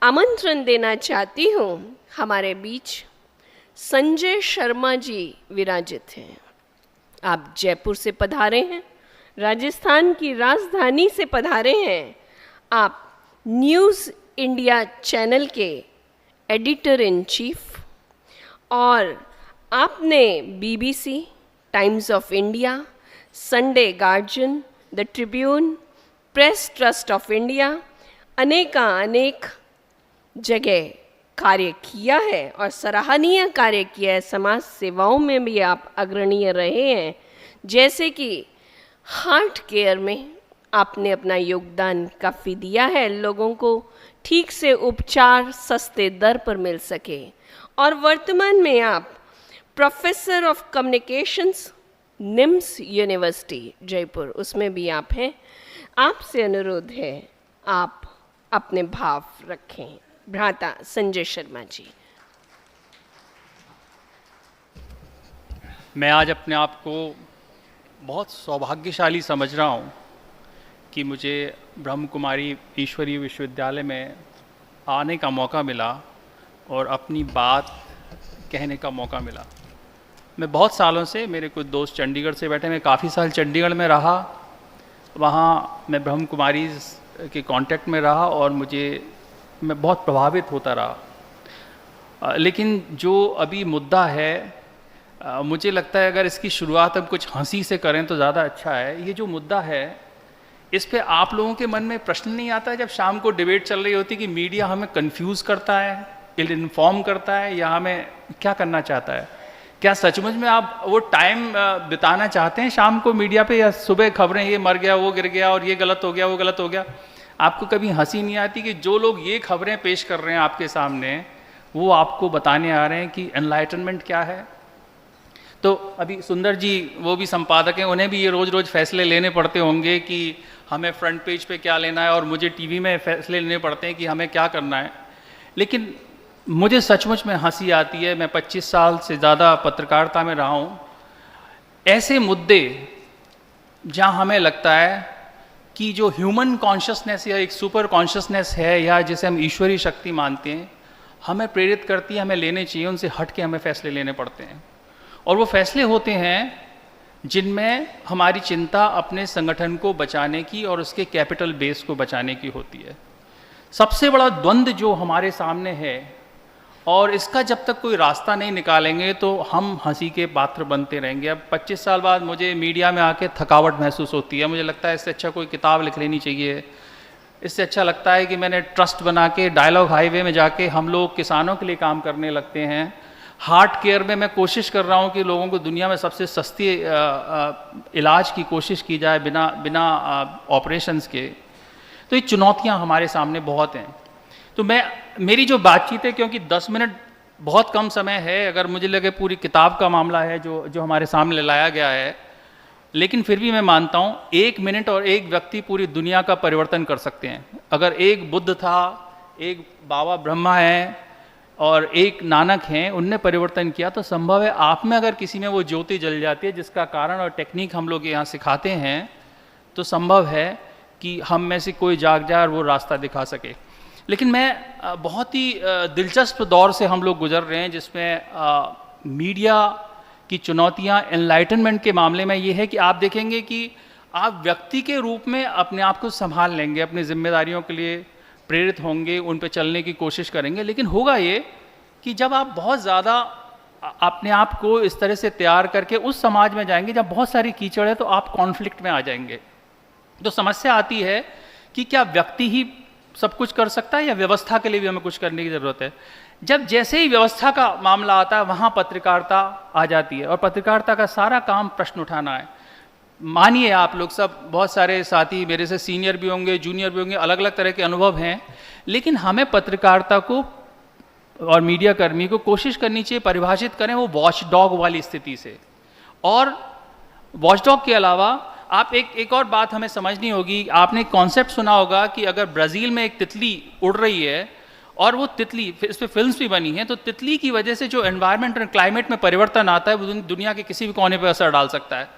आमंत्रण देना चाहती हूँ। हमारे बीच संजय शर्मा जी विराजित हैं। आप जयपुर से पधारे हैं, राजस्थान की राजधानी से पधारे हैं। आप न्यूज़ इंडिया चैनल के एडिटर इन चीफ और आपने BBC, times of India, Sunday guardian, the Tribune, press trust of India अनेक जगह कार्य किया है और सराहनीय कार्य किया है। समाज सेवाओं में भी आप अग्रणीय रहे हैं, जैसे कि हार्ट केयर में आपने अपना योगदान काफ़ी दिया है, लोगों को ठीक से उपचार सस्ते दर पर मिल सके। और वर्तमान में आप professor of communications, NIMS university Jaipur, उसमें भी आप हैं। आपसे अनुरोध है आप अपने भाव रखें। भ्राता संजय शर्मा जी। मैं आज अपने आप को बहुत सौभाग्यशाली समझ रहा हूँ कि मुझे ब्रह्म कुमारी ईश्वरीय विश्वविद्यालय में आने का मौका मिला और अपनी बात कहने का मौका मिला। मैं बहुत सालों से, मेरे कुछ दोस्त चंडीगढ़ से बैठे, मैं काफ़ी साल चंडीगढ़ में रहा, वहाँ मैं ब्रह्म कुमारी के कांटेक्ट में रहा और मैं बहुत प्रभावित होता रहा। लेकिन जो अभी मुद्दा है, मुझे लगता है अगर इसकी शुरुआत हम कुछ हंसी से करें तो ज़्यादा अच्छा है। ये जो मुद्दा है, इस पे आप लोगों के मन में प्रश्न नहीं आता जब शाम को डिबेट चल रही होती कि मीडिया हमें कंफ्यूज करता है, इल इन्फॉर्म करता है, या हमें क्या करना चाहता है? क्या सचमुच में आप वो टाइम बिताना चाहते हैं शाम को मीडिया पे, या सुबह खबरें ये मर गया, वो गिर गया, और ये गलत हो गया, वो गलत हो गया? आपको कभी हंसी नहीं आती कि जो लोग ये खबरें पेश कर रहे हैं आपके सामने, वो आपको बताने आ रहे हैं कि एनलाइटनमेंट क्या है? तो अभी सुंदर जी, वो भी संपादक हैं, उन्हें भी ये रोज़ रोज़ फैसले लेने पड़ते होंगे कि हमें फ्रंट पेज पे क्या लेना है, और मुझे टीवी में फैसले लेने पड़ते हैं कि हमें क्या करना है। लेकिन मुझे सचमुच में हंसी आती है। मैं 25 साल से ज़्यादा पत्रकारिता में रहा हूँ। ऐसे मुद्दे जहाँ हमें लगता है कि जो ह्यूमन कॉन्शियसनेस या एक सुपर कॉन्शियसनेस है, या जिसे हम ईश्वरीय शक्ति मानते हैं, हमें प्रेरित करती है, हमें लेने चाहिए, उनसे हट के हमें फैसले लेने पड़ते हैं। और वो फैसले होते हैं जिनमें हमारी चिंता अपने संगठन को बचाने की और उसके कैपिटल बेस को बचाने की होती है। सबसे बड़ा द्वंद्व जो हमारे सामने है, और इसका जब तक कोई रास्ता नहीं निकालेंगे तो हम हंसी के पात्र बनते रहेंगे। अब 25 साल बाद मुझे मीडिया में आके थकावट महसूस होती है। मुझे लगता है इससे अच्छा कोई किताब लिख लेनी चाहिए। इससे अच्छा लगता है कि मैंने ट्रस्ट बना के डायलॉग हाईवे में जाके हम लोग किसानों के लिए काम करने लगते हैं। हार्ट केयर में मैं कोशिश कर रहा हूँ कि लोगों को दुनिया में सबसे सस्ती इलाज की कोशिश की जाए बिना ऑपरेशंस के। तो ये चुनौतियाँ हमारे सामने बहुत हैं। तो मेरी जो बातचीत है, क्योंकि 10 मिनट बहुत कम समय है, अगर मुझे लगे पूरी किताब का मामला है जो हमारे सामने लाया गया है, लेकिन फिर भी मैं मानता हूँ 1 मिनट और एक व्यक्ति पूरी दुनिया का परिवर्तन कर सकते हैं। अगर एक बुद्ध था, एक बाबा ब्रह्मा है और एक नानक हैं, उनने परिवर्तन किया, तो संभव है आप में अगर किसी में वो ज्योति जल जाती है, जिसका कारण और टेक्निक हम लोग यहाँ सिखाते हैं, तो संभव है कि हम में से कोई जाग जाए और वो रास्ता दिखा सके। लेकिन मैं बहुत ही दिलचस्प दौर से हम लोग गुजर रहे हैं, जिसमें मीडिया की चुनौतियाँ एनलाइटनमेंट के मामले में ये है कि आप देखेंगे कि आप व्यक्ति के रूप में अपने आप को संभाल लेंगे, अपनी जिम्मेदारियों के लिए प्रेरित होंगे, उन पे चलने की कोशिश करेंगे। लेकिन होगा ये कि जब आप बहुत ज़्यादा अपने आप को इस तरह से तैयार करके उस समाज में जाएंगे जब बहुत सारी कीचड़ है, तो आप कॉन्फ्लिक्ट में आ जाएंगे। तो समस्या आती है कि क्या व्यक्ति ही सब कुछ कर सकता है, या व्यवस्था के लिए भी हमें कुछ करने की ज़रूरत है? जब जैसे ही व्यवस्था का मामला आता है, वहाँ पत्रकारिता आ जाती है, और पत्रकारिता का सारा काम प्रश्न उठाना है। मानिए आप लोग सब, बहुत सारे साथी मेरे से सीनियर भी होंगे, जूनियर भी होंगे, अलग अलग तरह के अनुभव हैं, लेकिन हमें पत्रकारिता को और मीडिया कर्मी को कोशिश करनी चाहिए परिभाषित करें वो वॉच डॉग वाली स्थिति से। और वॉच डॉग के अलावा आप एक और बात हमें समझनी होगी। आपने कॉन्सेप्ट सुना होगा कि अगर ब्राज़ील में एक तितली उड़ रही है और वो तितली, इस पर फिल्म्स भी बनी हैं, तो तितली की वजह से जो एनवायरनमेंट और क्लाइमेट में परिवर्तन आता है वो दुनिया के किसी भी कोने पर असर डाल सकता है।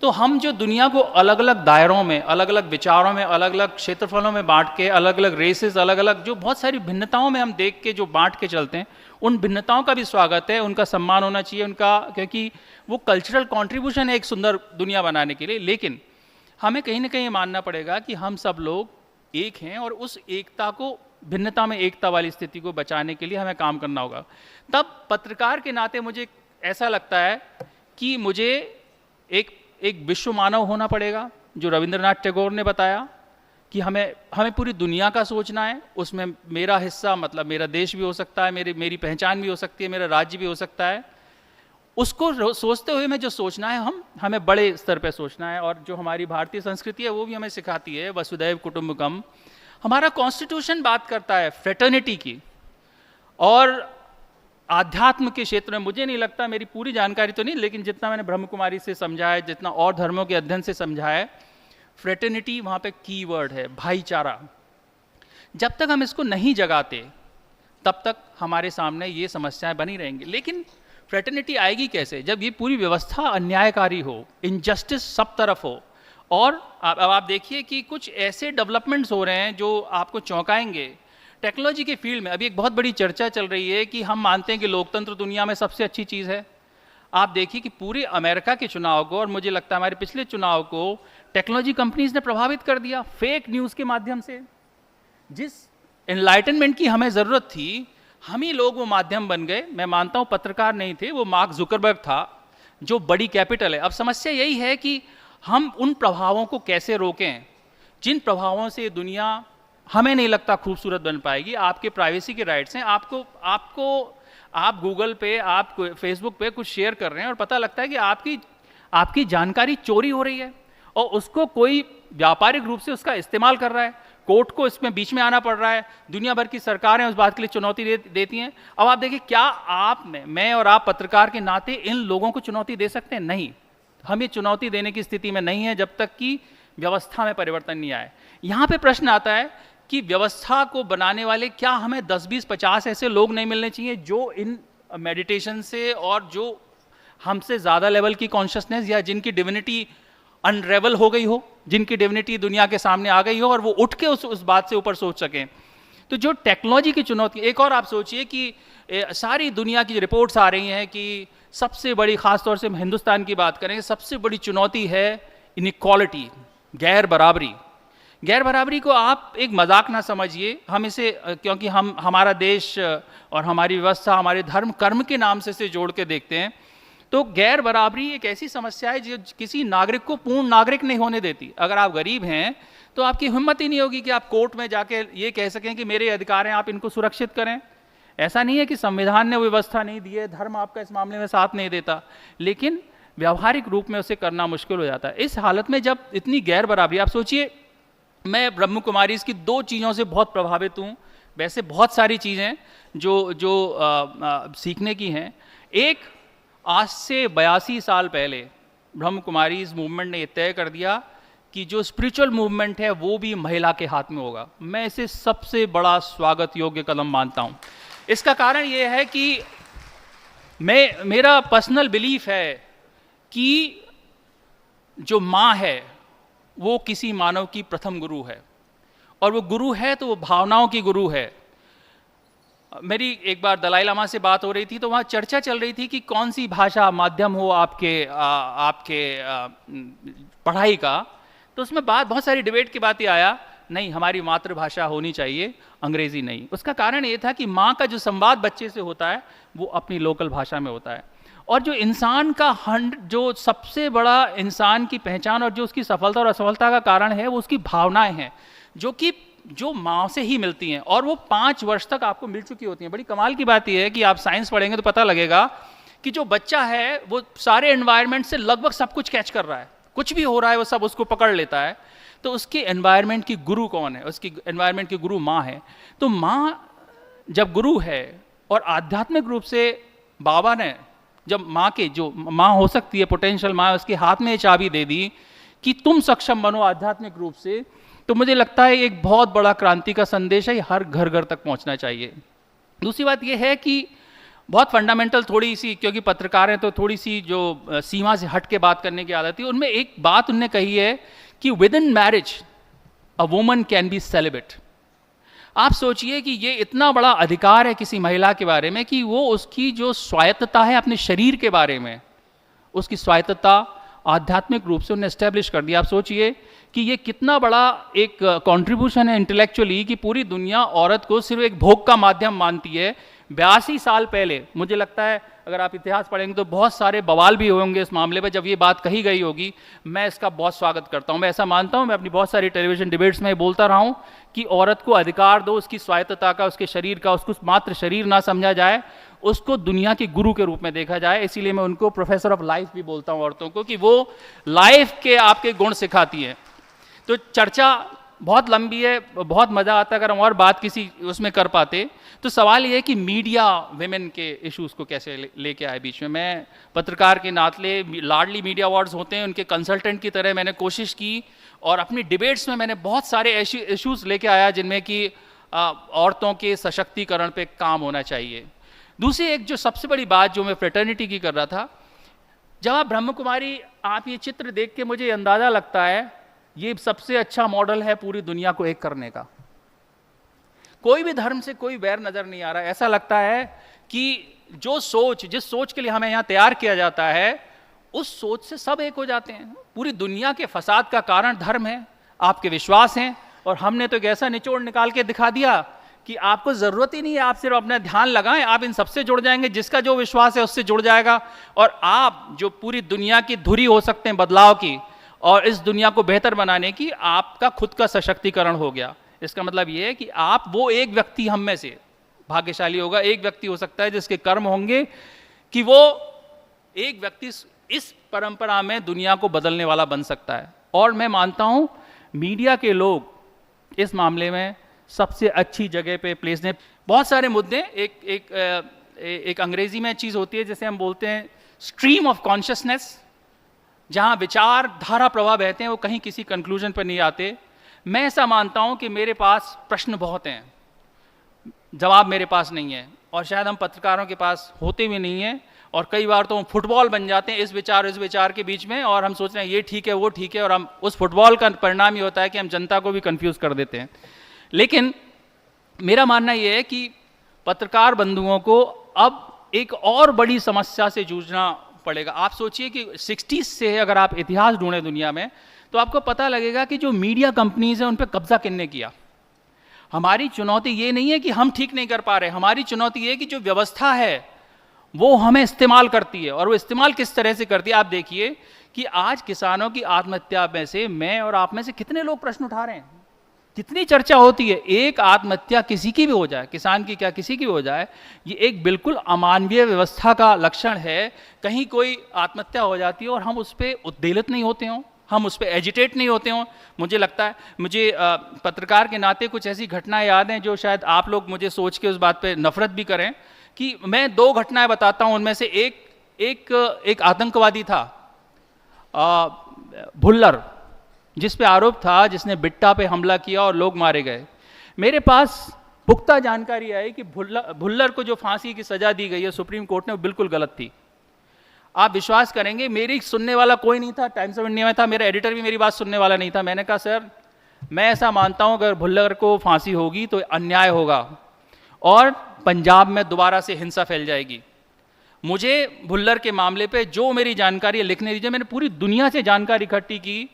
तो हम जो दुनिया को अलग अलग दायरों में, अलग अलग विचारों में, अलग अलग क्षेत्रफलों में बांट के, अलग अलग रेसेस, अलग अलग जो बहुत सारी भिन्नताओं में हम देख के जो बांट के चलते हैं, उन भिन्नताओं का भी स्वागत है, उनका सम्मान होना चाहिए, उनका, क्योंकि वो कल्चरल कंट्रीब्यूशन है एक सुंदर दुनिया बनाने के लिए। लेकिन हमें कहीं ना कहीं मानना पड़ेगा कि हम सब लोग एक हैं और उस एकता को, भिन्नता में एकता वाली स्थिति को बचाने के लिए हमें काम करना होगा। तब पत्रकार के नाते मुझे ऐसा लगता है कि मुझे एक विश्व मानव होना पड़ेगा, जो रविंद्रनाथ टैगोर ने बताया कि हमें पूरी दुनिया का सोचना है। उसमें मेरा हिस्सा मतलब मेरा देश भी हो सकता है, मेरी पहचान भी हो सकती है, मेरा राज्य भी हो सकता है। उसको सोचते हुए में जो सोचना है, हमें बड़े स्तर पे सोचना है। और जो हमारी भारतीय संस्कृति है वो भी हमें सिखाती है वसुधैव कुटुंबकम। हमारा कॉन्स्टिट्यूशन बात करता है फ्रेटर्निटी की, और आध्यात्म के क्षेत्र में मुझे नहीं लगता, मेरी पूरी जानकारी तो नहीं, लेकिन जितना मैंने ब्रह्म कुमारी से समझा है, जितना और धर्मों के अध्ययन से समझा है, फ्रेटर्निटी वहाँ पे की वर्ड है, भाईचारा। जब तक हम इसको नहीं जगाते तब तक हमारे सामने ये समस्याएं बनी रहेंगी। लेकिन फ्रेटर्निटी आएगी कैसे? जब ये पूरी व्यवस्था अन्यायकारी हो, इनजस्टिस सब तरफ हो। और अब आप देखिए कि कुछ ऐसे डेवलपमेंट्स हो रहे हैं जो आपको चौंकाएंगे। टेक्नोलॉजी के फील्ड में अभी एक बहुत बड़ी चर्चा चल रही है कि हम मानते हैं कि लोकतंत्र दुनिया में सबसे अच्छी चीज़ है। आप देखिए कि पूरे अमेरिका के चुनाव को, और मुझे लगता है हमारे पिछले चुनाव को, टेक्नोलॉजी कंपनीज ने प्रभावित कर दिया फेक न्यूज़ के माध्यम से। जिस एनलाइटनमेंट की हमें ज़रूरत थी, हम ही लोग वो माध्यम बन गए। मैं मानता हूँ पत्रकार नहीं थे, वो मार्क जुकरबर्ग था, जो बड़ी कैपिटल है। अब समस्या यही है कि हम उन प्रभावों को कैसे रोकें जिन प्रभावों से दुनिया, हमें नहीं लगता, खूबसूरत बन पाएगी। आपके प्राइवेसी के राइट्स हैं। आप गूगल पे, आप फेसबुक पे कुछ शेयर कर रहे हैं और पता लगता है कि आपकी जानकारी चोरी हो रही है और उसको कोई व्यापारिक रूप से उसका इस्तेमाल कर रहा है। कोर्ट को इसमें बीच में आना पड़ रहा है। दुनिया भर की सरकारें उस बात के लिए चुनौती देती हैं। अब आप देखिए, क्या मैं और आप पत्रकार के नाते इन लोगों को चुनौती दे सकते हैं? नहीं, हम ये चुनौती देने की स्थिति में नहीं है जब तक कि व्यवस्था में परिवर्तन नहीं आए। यहाँ पे प्रश्न आता है कि व्यवस्था को बनाने वाले, क्या हमें 10, 20, 50 ऐसे लोग नहीं मिलने चाहिए जो इन मेडिटेशन से, और जो हमसे ज़्यादा लेवल की कॉन्शियसनेस, या जिनकी डिविनिटी अनरेवल हो गई हो, जिनकी डिविनिटी दुनिया के सामने आ गई हो, और वो उठ के उस बात से ऊपर सोच सकें। तो जो टेक्नोलॉजी की चुनौती, एक और आप सोचिए कि सारी दुनिया की रिपोर्ट्स आ रही हैं कि सबसे बड़ी, खासतौर से हम हिंदुस्तान की बात करें, सबसे बड़ी चुनौती है इनइक्वालिटी, गैर बराबरी। गैर बराबरी को आप एक मजाक ना समझिए, हम इसे, क्योंकि हमारा देश और हमारी व्यवस्था, हमारे धर्म कर्म के नाम से इसे जोड़ के देखते हैं। तो गैर बराबरी एक ऐसी समस्या है जो किसी नागरिक को पूर्ण नागरिक नहीं होने देती। अगर आप गरीब हैं तो आपकी हिम्मत ही नहीं होगी कि आप कोर्ट में जाके ये कह सकें कि मेरे अधिकार हैं, आप इनको सुरक्षित करें। ऐसा नहीं है कि संविधान ने व्यवस्था नहीं दी है, धर्म आपका इस मामले में साथ नहीं देता, लेकिन व्यावहारिक रूप में उसे करना मुश्किल हो जाता है। इस हालत में जब इतनी गैर बराबरी, आप सोचिए, मैं ब्रह्म कुमारी की 2 चीज़ों से बहुत प्रभावित हूँ। वैसे बहुत सारी चीज़ें जो सीखने की हैं। एक, आज से 82 साल पहले ब्रह्म कुमारी मूवमेंट ने यह तय कर दिया कि जो स्पिरिचुअल मूवमेंट है वो भी महिला के हाथ में होगा। मैं इसे सबसे बड़ा स्वागत योग्य कदम मानता हूँ। इसका कारण ये है कि मेरा पर्सनल बिलीफ है कि जो माँ है वो किसी मानव की प्रथम गुरु है, और वो गुरु है तो वो भावनाओं की गुरु है। मेरी एक बार दलाई लामा से बात हो रही थी, तो वहाँ चर्चा चल रही थी कि कौन सी भाषा माध्यम हो आपके पढ़ाई का। तो उसमें बहुत सारी डिबेट की बात ये आया, नहीं, हमारी मातृभाषा होनी चाहिए, अंग्रेजी नहीं। उसका कारण ये था कि माँ का जो संवाद बच्चे से होता है वो अपनी लोकल भाषा में होता है। और जो इंसान का जो सबसे बड़ा इंसान की पहचान और जो उसकी सफलता और असफलता का कारण है, वो उसकी भावनाएं हैं, जो माँ से ही मिलती हैं, और वो 5 वर्ष तक आपको मिल चुकी होती हैं। बड़ी कमाल की बात यह है कि आप साइंस पढ़ेंगे तो पता लगेगा कि जो बच्चा है वो सारे एनवायरनमेंट से लगभग सब कुछ कैच कर रहा है, कुछ भी हो रहा है वो सब उसको पकड़ लेता है। तो उसके एनवायरनमेंट की गुरु कौन है? उसकी एनवायरनमेंट की गुरु माँ है। तो माँ जब गुरु है, और आध्यात्मिक रूप से बाबा ने जब माँ के, जो माँ हो सकती है पोटेंशियल माँ, उसके हाथ में ये चाबी दे दी कि तुम सक्षम बनो आध्यात्मिक रूप से, तो मुझे लगता है एक बहुत बड़ा क्रांति का संदेश है, हर घर घर तक पहुंचना चाहिए। दूसरी बात यह है कि बहुत फंडामेंटल थोड़ी सी, क्योंकि पत्रकार हैं तो थोड़ी सी जो सीमा से हट के बात करने की आदत थी, उनमें एक बात उनने कही है कि with in marriage a woman can be celebrate. आप सोचिए कि ये इतना बड़ा अधिकार है किसी महिला के बारे में कि वो उसकी जो स्वायत्तता है अपने शरीर के बारे में, उसकी स्वायत्तता आध्यात्मिक रूप से उन्हें एस्टेब्लिश कर दिया। आप सोचिए कि ये कितना बड़ा एक कंट्रीब्यूशन है इंटेलेक्चुअली कि पूरी दुनिया औरत को सिर्फ एक भोग का माध्यम मानती है। 82 साल पहले, मुझे लगता है अगर आप इतिहास पढ़ेंगे तो बहुत सारे बवाल भी होंगे इस मामले पे जब ये बात कही गई होगी। मैं इसका बहुत स्वागत करता हूँ, मैं ऐसा मानता हूँ, मैं अपनी बहुत सारी टेलीविजन डिबेट्स में बोलता रहा हूँ कि औरत को अधिकार दो उसकी स्वायत्तता का, उसके शरीर का, उसको मात्र शरीर ना समझा जाए, उसको दुनिया के गुरु के रूप में देखा जाए। इसीलिए मैं उनको प्रोफेसर ऑफ लाइफ भी बोलता हूँ औरतों को, कि वो लाइफ के आपके गुण सिखाती हैं। तो चर्चा बहुत लंबी है, बहुत मज़ा आता है अगर हम और बात किसी उसमें कर पाते। तो सवाल ये है कि मीडिया विमेन के इश्यूज़ को कैसे लेके आए बीच में। मैं पत्रकार के नाते, लाडली मीडिया अवार्ड्स होते हैं, उनके कंसल्टेंट की तरह मैंने कोशिश की और अपनी डिबेट्स में मैंने बहुत सारे ऐसे इश्यूज़ लेके आया जिनमें कि औरतों के सशक्तिकरण पे काम होना चाहिए। दूसरी एक जो सबसे बड़ी बात जो मैं फ्रेटर्निटी की कर रहा था, जब आप ब्रह्म कुमारी, आप ये चित्र देख के मुझे अंदाज़ा लगता है ये सबसे अच्छा मॉडल है पूरी दुनिया को एक करने का। कोई भी धर्म से कोई वैर नजर नहीं आ रहा। ऐसा लगता है कि जो सोच, जिस सोच के लिए हमें यहाँ तैयार किया जाता है, उस सोच से सब एक हो जाते हैं। पूरी दुनिया के फसाद का कारण धर्म है, आपके विश्वास हैं, और हमने तो एक ऐसा निचोड़ निकाल के दिखा दिया कि आपको जरूरत ही नहीं है, आप सिर्फ अपना ध्यान लगाएं, आप इन सबसे जुड़ जाएंगे, जिसका जो विश्वास है उससे जुड़ जाएगा, और आप जो पूरी दुनिया की धुरी हो सकते हैं बदलाव की और इस दुनिया को बेहतर बनाने की, आपका खुद का सशक्तिकरण हो गया। इसका मतलब ये है कि आप वो एक व्यक्ति हम में से भाग्यशाली होगा, एक व्यक्ति हो सकता है जिसके कर्म होंगे कि वो एक व्यक्ति इस परंपरा में दुनिया को बदलने वाला बन सकता है। और मैं मानता हूं मीडिया के लोग इस मामले में सबसे अच्छी जगह पे प्लेस हैं। बहुत सारे मुद्दे, एक अंग्रेजी में चीज़ होती है जैसे हम बोलते हैं स्ट्रीम ऑफ कॉन्शियसनेस, जहाँ विचार धारा प्रवाह बहते हैं, वो कहीं किसी कंक्लूजन पर नहीं आते। मैं ऐसा मानता हूँ कि मेरे पास प्रश्न बहुत हैं, जवाब मेरे पास नहीं है, और शायद हम पत्रकारों के पास होते भी नहीं हैं, और कई बार तो हम फुटबॉल बन जाते हैं इस विचार के बीच में, और हम सोच रहे हैं ये ठीक है वो ठीक है, और हम उस फुटबॉल का परिणाम ये होता है कि हम जनता को भी कंफ्यूज कर देते हैं। लेकिन मेरा मानना ये है कि पत्रकार बंधुओं को अब एक और बड़ी समस्या से जूझना पड़ेगा। आप सोचिए कि 60s से अगर आप इतिहास ढूंढें दुनिया में तो आपको पता लगेगा कि जो मीडिया कंपनीज हैं उन पर कब्जा किसने किया। हमारी चुनौती ये नहीं है कि हम ठीक नहीं कर पा रहे, हमारी चुनौती ये है कि जो व्यवस्था है वो हमें इस्तेमाल करती है, और वो इस्तेमाल किस तरह से करती है। आप देखिए कि आज किसानों की आत्महत्या में से मैं और आप में से कितने लोग प्रश्न उठा रहे हैं, कितनी चर्चा होती है। एक आत्महत्या किसी की भी हो जाए, किसान की क्या किसी की भी हो जाए, ये एक बिल्कुल अमानवीय व्यवस्था का लक्षण है। कहीं कोई आत्महत्या हो जाती है और हम उस पर उद्वेलित नहीं होते हों, हम उस पर एजिटेट नहीं होते हों। मुझे लगता है, मुझे पत्रकार के नाते कुछ ऐसी घटनाएं याद हैं जो शायद आप लोग मुझे सोच के उस बात पे नफरत भी करें, कि मैं 2 घटनाएं बताता हूं। उनमें से एक आतंकवादी था भुल्लर, जिस पे आरोप था, जिसने बिट्टा पे हमला किया और लोग मारे गए। मेरे पास पुख्ता जानकारी आई कि भुल्लर को जो फांसी की सजा दी गई है सुप्रीम कोर्ट ने, वो बिल्कुल गलत थी। आप विश्वास करेंगे, मेरी सुनने वाला कोई नहीं था, टाइम्स ऑफ इंडिया में था, मेरा एडिटर भी मेरी बात सुनने वाला नहीं था। मैंने कहा सर, मैं ऐसा मानता हूं अगर भुल्लर को फांसी होगी तो अन्याय होगा और पंजाब में दोबारा से हिंसा फैल जाएगी। मुझे भुल्लर के मामले पे जो मेरी जानकारी लिखने दीजिए। मैंने पूरी दुनिया से जानकारी इकट्ठी की,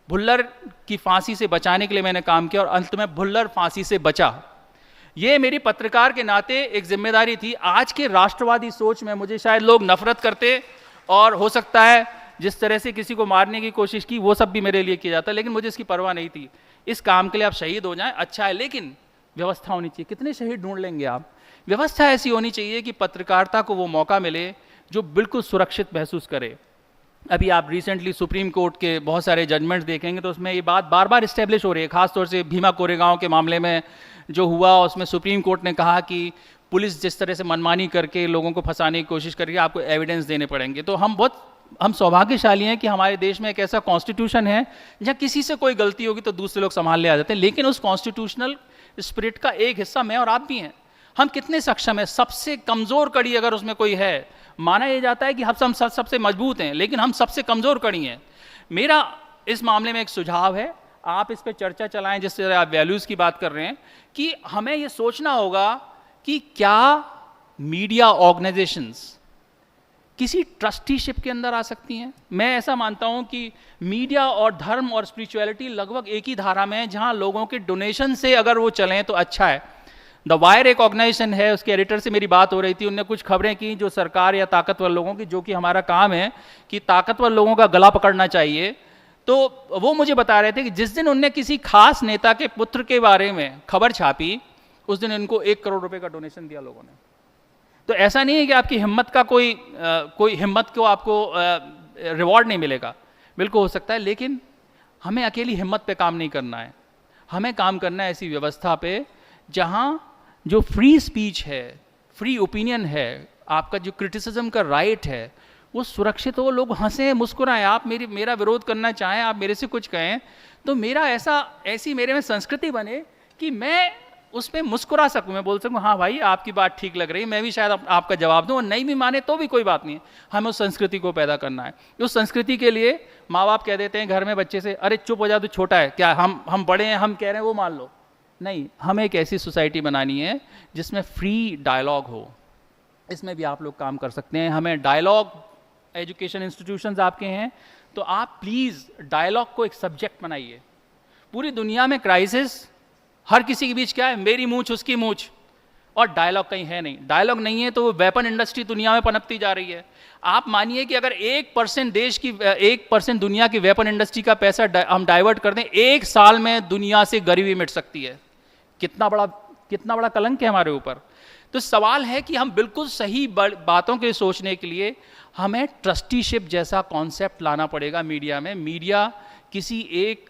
भुल्लर की फांसी से बचाने के लिए मैंने काम किया, और अंत में भुल्लर फांसी से बचा। ये मेरी पत्रकार के नाते एक जिम्मेदारी थी। आज के राष्ट्रवादी सोच में मुझे शायद लोग नफरत करते, और हो सकता है जिस तरह से किसी को मारने की कोशिश की वो सब भी मेरे लिए किया जाता, लेकिन मुझे इसकी परवाह नहीं थी। इस काम के लिए आप शहीद हो जाएं, अच्छा है, लेकिन व्यवस्था होनी चाहिए। कितने शहीद ढूंढ लेंगे आप? व्यवस्था ऐसी होनी चाहिए कि पत्रकारिता को वो मौका मिले जो बिल्कुल सुरक्षित महसूस करे। अभी आप रिसेंटली सुप्रीम कोर्ट के बहुत सारे जजमेंट्स देखेंगे तो उसमें ये बात बार बार इस्टेब्लिश हो रही है। खासतौर से भीमा कोरेगांव के मामले में जो हुआ, उसमें सुप्रीम कोर्ट ने कहा कि पुलिस जिस तरह से मनमानी करके लोगों को फंसाने की कोशिश करेगी, आपको एविडेंस देने पड़ेंगे। तो हम सौभाग्यशाली हैं कि हमारे देश में एक ऐसा कॉन्स्टिट्यूशन है जहाँ किसी से कोई गलती होगी तो दूसरे लोग संभाल ले आ जाते हैं। लेकिन उस कॉन्स्टिट्यूशनल स्पिरिट का एक हिस्सा मैं और आप भी हैं। हम कितने सक्षम हैं? सबसे कमज़ोर कड़ी अगर उसमें कोई है, माना यह जाता है कि हम सबसे मजबूत हैं, लेकिन हम सबसे कमज़ोर कड़ी हैं। मेरा इस मामले में एक सुझाव है, आप इस पर चर्चा चलाएं, जिस तरह आप वैल्यूज़ की बात कर रहे हैं, कि हमें ये सोचना होगा कि क्या मीडिया ऑर्गेनाइजेशंस किसी ट्रस्टीशिप के अंदर आ सकती हैं। मैं ऐसा मानता हूं कि मीडिया और धर्म और स्पिरिचुअलिटी लगभग एक ही धारा में है, जहां लोगों के डोनेशन से अगर वो चलें तो अच्छा है। द वायर एक ऑर्गेनाइजेशन है, उसके एडिटर से मेरी बात हो रही थी, उनने कुछ खबरें की जो सरकार या ताकतवर लोगों की, जो कि हमारा काम है कि ताकतवर लोगों का गला पकड़ना चाहिए, तो वो मुझे बता रहे थे कि जिस दिन उनने किसी खास नेता के पुत्र के बारे में खबर छापी, उस दिन इनको 1 करोड़ रुपए का डोनेशन दिया लोगों ने। तो ऐसा नहीं है कि आपकी हिम्मत का कोई हिम्मत को आपको रिवॉर्ड नहीं मिलेगा, बिल्कुल हो सकता है, लेकिन हमें अकेली हिम्मत पे काम नहीं करना है। हमें काम करना है ऐसी व्यवस्था पे जहां जो फ्री स्पीच है, फ्री ओपिनियन है, आपका जो क्रिटिसिज्म का राइट है, वो सुरक्षित हो, लोग हंसें मुस्कुराएं। आप मेरा विरोध करना चाहें, आप मेरे से कुछ कहें, तो ऐसी मेरे में संस्कृति बने कि मैं उस पर मुस्कुरा सकूं, मैं बोल सकूं हाँ भाई आपकी बात ठीक लग रही है, मैं भी शायद आपका जवाब दूं, और नहीं भी माने तो भी कोई बात नहीं है। हमें उस संस्कृति को पैदा करना है। उस संस्कृति के लिए माँ बाप कह देते हैं घर में बच्चे से, अरे चुप हो जा, तू छोटा है, क्या हम बड़े हैं, हम कह रहे हैं वो मान लो। नहीं, हमें एक ऐसी सोसाइटी बनानी है जिसमें फ्री डायलॉग हो। इसमें भी आप लोग काम कर सकते हैं। हमें डायलॉग, एजुकेशन इंस्टीट्यूशंस आपके हैं, तो आप प्लीज़ डायलॉग को एक सब्जेक्ट बनाइए। पूरी दुनिया में क्राइसिस, हर किसी के बीच क्या है, मेरी मूंछ उसकी मूंछ, और डायलॉग कहीं है नहीं। डायलॉग नहीं है तो वेपन इंडस्ट्री दुनिया में पनपती जा रही है। आप मानिए कि अगर 1% दुनिया की वेपन इंडस्ट्री का पैसा हम डाइवर्ट कर दें, 1 साल में दुनिया से गरीबी मिट सकती है। कितना बड़ा कलंक है हमारे ऊपर। तो सवाल है कि हम बिल्कुल सही बातों के सोचने के लिए हमें ट्रस्टीशिप जैसा कॉन्सेप्ट लाना पड़ेगा मीडिया में। मीडिया किसी एक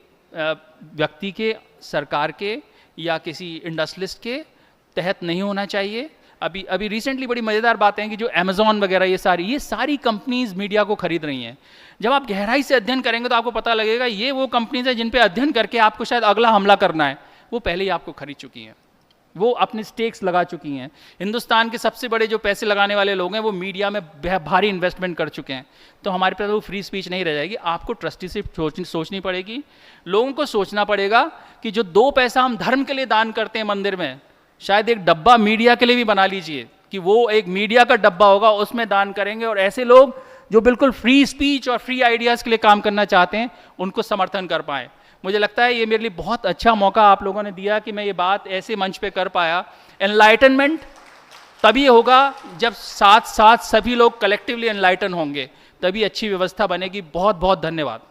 व्यक्ति के, सरकार के या किसी इंडस्ट्रियलिस्ट के तहत नहीं होना चाहिए। अभी रिसेंटली बड़ी मज़ेदार बातें हैं कि जो अमेज़ॉन वगैरह ये सारी कंपनीज मीडिया को खरीद रही हैं। जब आप गहराई से अध्ययन करेंगे तो आपको पता लगेगा ये वो कंपनीज हैं जिन पे अध्ययन करके आपको शायद अगला हमला करना है, वो पहले ही आपको खरीद चुकी हैं, वो अपने स्टेक्स लगा चुकी हैं। हिंदुस्तान के सबसे बड़े जो पैसे लगाने वाले लोग हैं वो मीडिया में भारी इन्वेस्टमेंट कर चुके हैं। तो हमारे पास वो फ्री स्पीच नहीं रह जाएगी। आपको ट्रस्टीशिप सोचनी पड़ेगी। लोगों को सोचना पड़ेगा कि जो 2 पैसा हम धर्म के लिए दान करते हैं मंदिर में, शायद एक डब्बा मीडिया के लिए भी बना लीजिए कि वो एक मीडिया का डब्बा होगा, उसमें दान करेंगे। और ऐसे लोग जो बिल्कुल फ्री स्पीच और फ्री आइडियाज़ के लिए काम करना चाहते हैं, उनको समर्थन कर पाएँ। मुझे लगता है ये मेरे लिए बहुत अच्छा मौका आप लोगों ने दिया कि मैं ये बात ऐसे मंच पे कर पाया। एनलाइटनमेंट तभी होगा जब साथ साथ सभी लोग कलेक्टिवली एनलाइटन होंगे, तभी अच्छी व्यवस्था बनेगी। बहुत बहुत धन्यवाद।